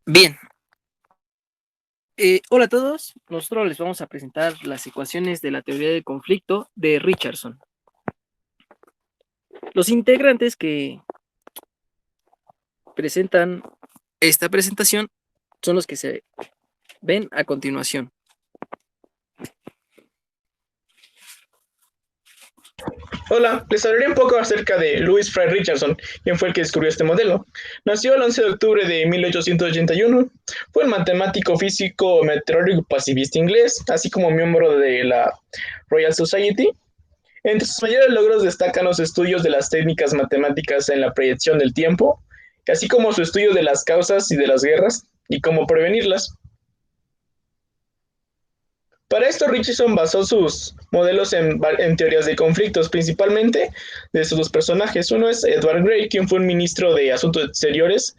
Bien, hola a todos. Nosotros les vamos a presentar las ecuaciones de la teoría del conflicto de Richardson. Los integrantes que presentan esta presentación son los que se ven a continuación. Hola, les hablaré un poco acerca de Louis Fry Richardson, quien fue el que descubrió este modelo. Nació el 11 de octubre de 1881, fue un matemático, físico, meteorólogo pasivista inglés, así como miembro de la Royal Society. Entre sus mayores logros destacan los estudios de las técnicas matemáticas en la proyección del tiempo, así como su estudio de las causas y de las guerras, y cómo prevenirlas. Para esto, Richardson basó sus modelos en teorías de conflictos, principalmente de sus dos personajes. Uno es Edward Grey, quien fue un ministro de Asuntos Exteriores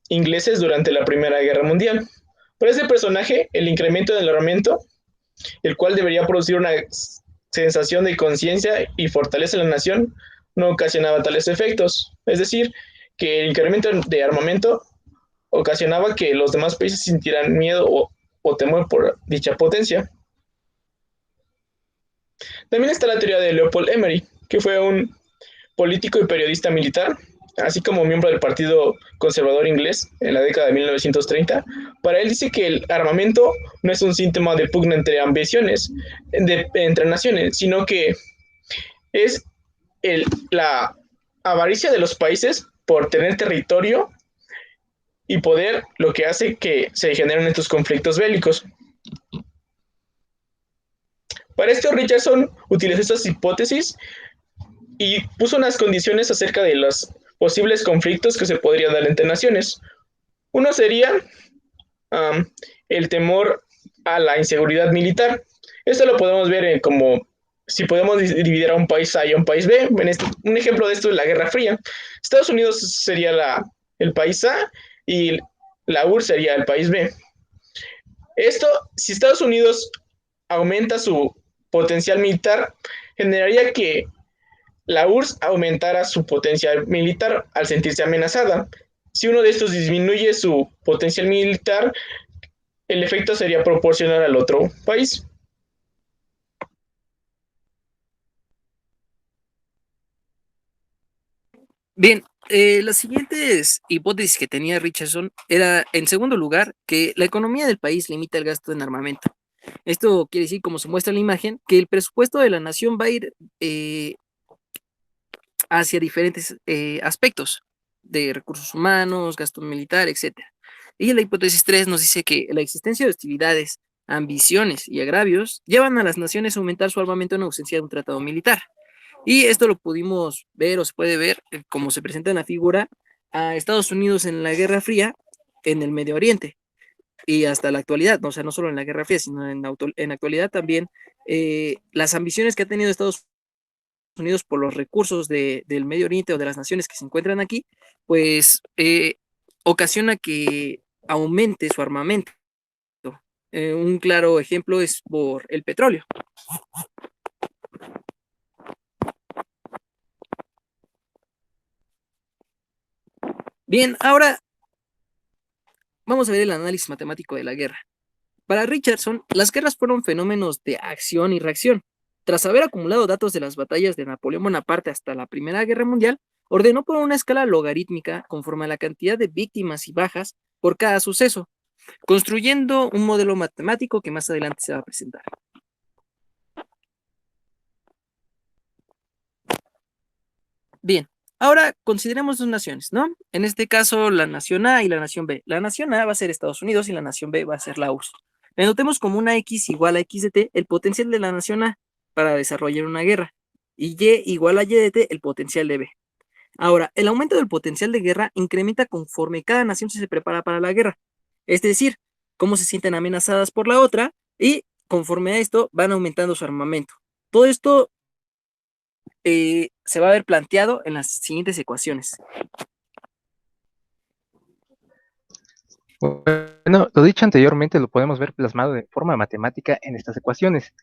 ingleses durante la Primera Guerra Mundial. Para este personaje, el incremento del armamento, el cual debería producir una sensación de conciencia y fortaleza en la nación, no ocasionaba tales efectos. Es decir, que el incremento de armamento ocasionaba que los demás países sintieran miedo o temor por dicha potencia. También está la teoría de Leopold Emery, que fue un político y periodista militar, así como miembro del Partido Conservador Inglés en la década de 1930. Para él dice que el armamento no es un síntoma de pugna entre ambiciones, entre naciones, sino que es la avaricia de los países por tener territorio y poder lo que hace que se generen estos conflictos bélicos. Para esto Richardson utilizó estas hipótesis y puso unas condiciones acerca de los posibles conflictos que se podrían dar entre naciones. Uno sería um, el temor a la inseguridad militar. Esto lo podemos ver como si podemos dividir a un país A y a un país B. Un ejemplo de esto es la Guerra Fría. Estados Unidos sería el país A y la URSS sería el país B. Esto, si Estados Unidos aumenta su potencial militar, generaría que la URSS aumentara su potencial militar al sentirse amenazada. Si uno de estos disminuye su potencial militar, el efecto sería proporcional al otro país. Bien, las siguientes hipótesis que tenía Richardson era, en segundo lugar, que la economía del país limita el gasto en armamento. Esto quiere decir, como se muestra en la imagen, que el presupuesto de la nación va a ir hacia diferentes aspectos de recursos humanos, gasto militar, etcétera. Y la hipótesis 3 nos dice que la existencia de hostilidades, ambiciones y agravios llevan a las naciones a aumentar su armamento en ausencia de un tratado militar. Y esto lo pudimos ver o se puede ver, como se presenta en la figura, a Estados Unidos en la Guerra Fría en el Medio Oriente y hasta la actualidad, ¿no? O sea, no solo en la Guerra Fría, sino en la actualidad también, las ambiciones que ha tenido Estados Unidos por los recursos del Medio Oriente o de las naciones que se encuentran aquí, pues ocasiona que aumente su armamento. Un claro ejemplo es por el petróleo. Bien, ahora vamos a ver el análisis matemático de la guerra. Para Richardson, las guerras fueron fenómenos de acción y reacción. Tras haber acumulado datos de las batallas de Napoleón Bonaparte hasta la Primera Guerra Mundial, ordenó por una escala logarítmica conforme a la cantidad de víctimas y bajas por cada suceso, construyendo un modelo matemático que más adelante se va a presentar. Bien, ahora consideremos dos naciones, ¿no? En este caso, la nación A y la nación B. La nación A va a ser Estados Unidos y la nación B va a ser la URSS. Le notemos como una X igual a X de T el potencial de la nación A para desarrollar una guerra y Y igual a Y de T el potencial de B. Ahora, el aumento del potencial de guerra incrementa conforme cada nación se prepara para la guerra. Es decir, cómo se sienten amenazadas por la otra y conforme a esto van aumentando su armamento. Todo esto se va a ver planteado en las siguientes ecuaciones. Bueno, lo dicho anteriormente lo podemos ver plasmado de forma matemática en estas ecuaciones,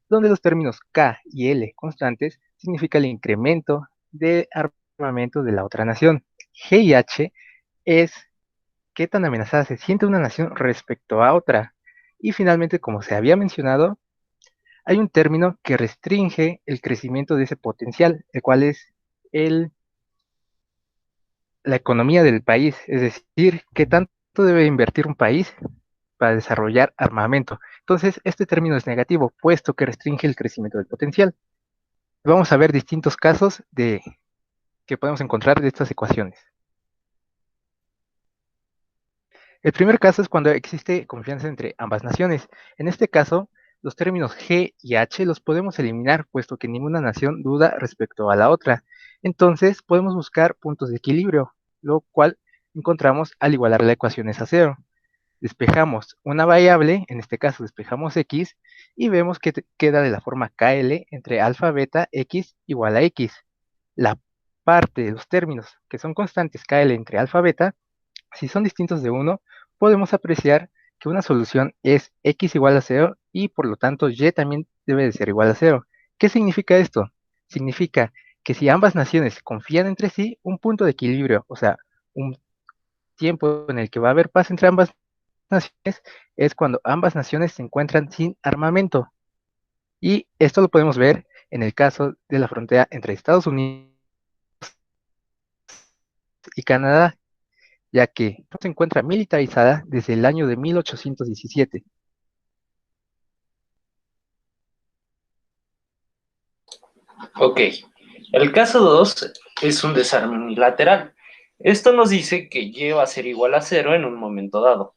donde los términos K y L constantes significa el incremento de armamento de la otra nación. G y H es qué tan amenazada se siente una nación respecto a otra. Y finalmente, como se había mencionado, hay un término que restringe el crecimiento de ese potencial, el cual es la economía del país, es decir, qué tanto debe invertir un país para desarrollar armamento. Entonces, este término es negativo, puesto que restringe el crecimiento del potencial. Vamos a ver distintos casos que podemos encontrar de estas ecuaciones. El primer caso es cuando existe confianza entre ambas naciones. En este caso, los términos G y H los podemos eliminar, puesto que ninguna nación duda respecto a la otra. Entonces, podemos buscar puntos de equilibrio, lo cual encontramos al igualar la ecuación es a cero. Despejamos una variable, en este caso despejamos x, y vemos que queda de la forma KL entre alfa, beta, x igual a x. La parte de los términos que son constantes KL entre alfa, beta, si son distintos de 1, podemos apreciar que una solución es x igual a 0 y por lo tanto y también debe de ser igual a 0. ¿Qué significa esto? Significa que si ambas naciones confían entre sí, un punto de equilibrio, o sea, un tiempo en el que va a haber paz entre ambas naciones, es cuando ambas naciones se encuentran sin armamento. Y esto lo podemos ver en el caso de la frontera entre Estados Unidos y Canadá, ya que se encuentra militarizada desde el año de 1817. Ok, el caso 2 es un desarme unilateral. Esto nos dice que Y va a ser igual a 0 en un momento dado.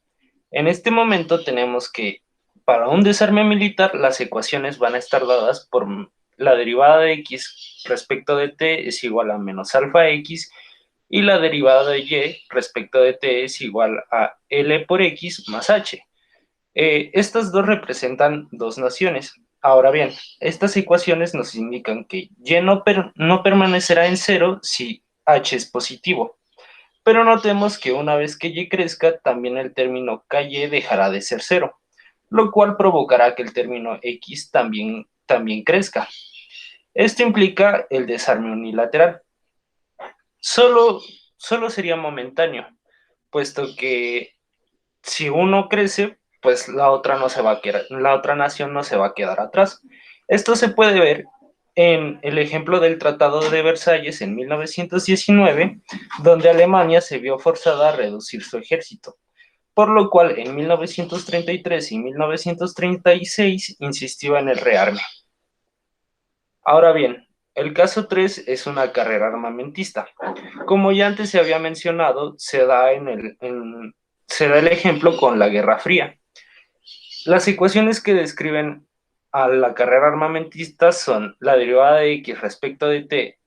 En este momento tenemos que para un desarme militar las ecuaciones van a estar dadas por la derivada de x respecto de t es igual a menos alfa x y la derivada de y respecto de t es igual a L por x más h. Estas dos representan dos naciones. Ahora bien, estas ecuaciones nos indican que y no permanecerá en cero si h es positivo. Pero notemos que una vez que y crezca, también el término ky dejará de ser cero, lo cual provocará que el término x también crezca. Esto implica el desarme unilateral. Solo sería momentáneo, puesto que si uno crece, pues la otra nación no se va a quedar atrás. Esto se puede ver en el ejemplo del Tratado de Versalles en 1919, donde Alemania se vio forzada a reducir su ejército, por lo cual en 1933 y 1936 insistió en el rearme. Ahora bien, el caso 3 es una carrera armamentista. Como ya antes se había mencionado, se da el ejemplo con la Guerra Fría. Las ecuaciones que describen a la carrera armamentista son la derivada de x respecto de t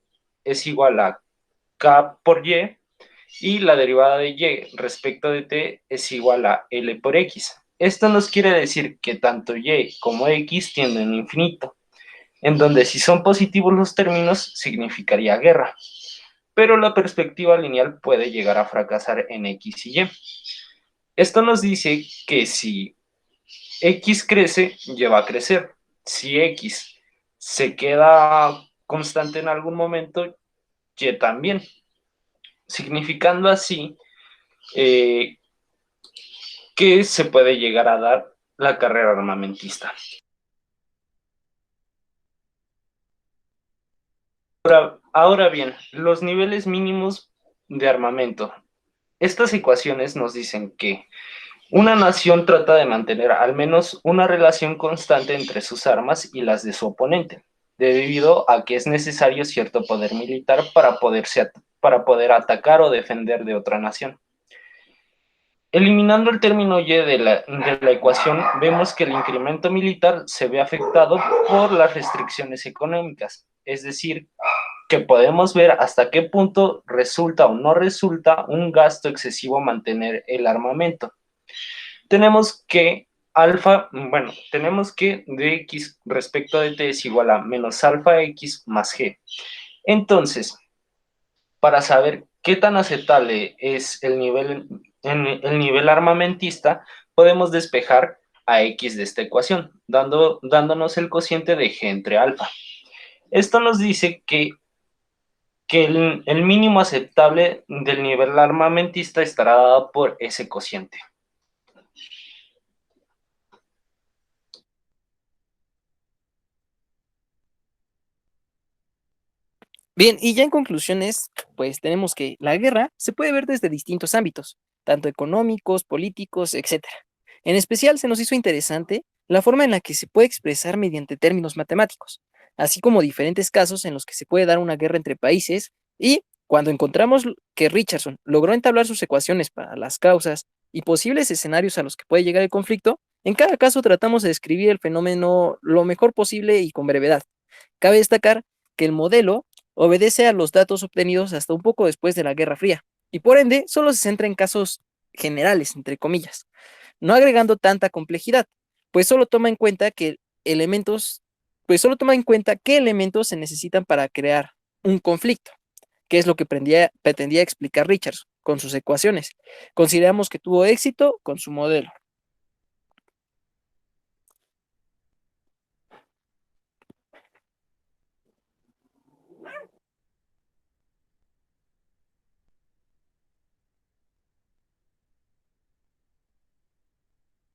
es igual a k por y la derivada de y respecto de t es igual a L por x. Esto nos quiere decir que tanto y como x tienden a infinito, en donde si son positivos los términos significaría guerra, pero la perspectiva lineal puede llegar a fracasar en x y y. Esto nos dice que si x crece, y va a crecer. Si x se queda constante en algún momento, y también, significando así que se puede llegar a dar la carrera armamentista. Ahora bien, los niveles mínimos de armamento. Estas ecuaciones nos dicen que una nación trata de mantener al menos una relación constante entre sus armas y las de su oponente, debido a que es necesario cierto poder militar para poder atacar o defender de otra nación. Eliminando el término y de la ecuación, vemos que el incremento militar se ve afectado por las restricciones económicas, es decir, que podemos ver hasta qué punto resulta o no resulta un gasto excesivo mantener el armamento. Tenemos que dx respecto de t es igual a menos alfa x más g. Entonces, para saber qué tan aceptable es el nivel armamentista, podemos despejar a x de esta ecuación, dándonos el cociente de g entre alfa. Esto nos dice que que el mínimo aceptable del nivel armamentista estará dado por ese cociente. Bien, y ya en conclusiones, pues tenemos que la guerra se puede ver desde distintos ámbitos, tanto económicos, políticos, etcétera. En especial se nos hizo interesante la forma en la que se puede expresar mediante términos matemáticos, así como diferentes casos en los que se puede dar una guerra entre países y cuando encontramos que Richardson logró entablar sus ecuaciones para las causas y posibles escenarios a los que puede llegar el conflicto, en cada caso tratamos de describir el fenómeno lo mejor posible y con brevedad. Cabe destacar que el modelo obedece a los datos obtenidos hasta un poco después de la Guerra Fría, y por ende solo se centra en casos generales, entre comillas, no agregando tanta complejidad, pues solo toma en cuenta que elementos, pues solo toma en cuenta qué elementos se necesitan para crear un conflicto, que es lo que pretendía explicar Richards con sus ecuaciones. Consideramos que tuvo éxito con su modelo.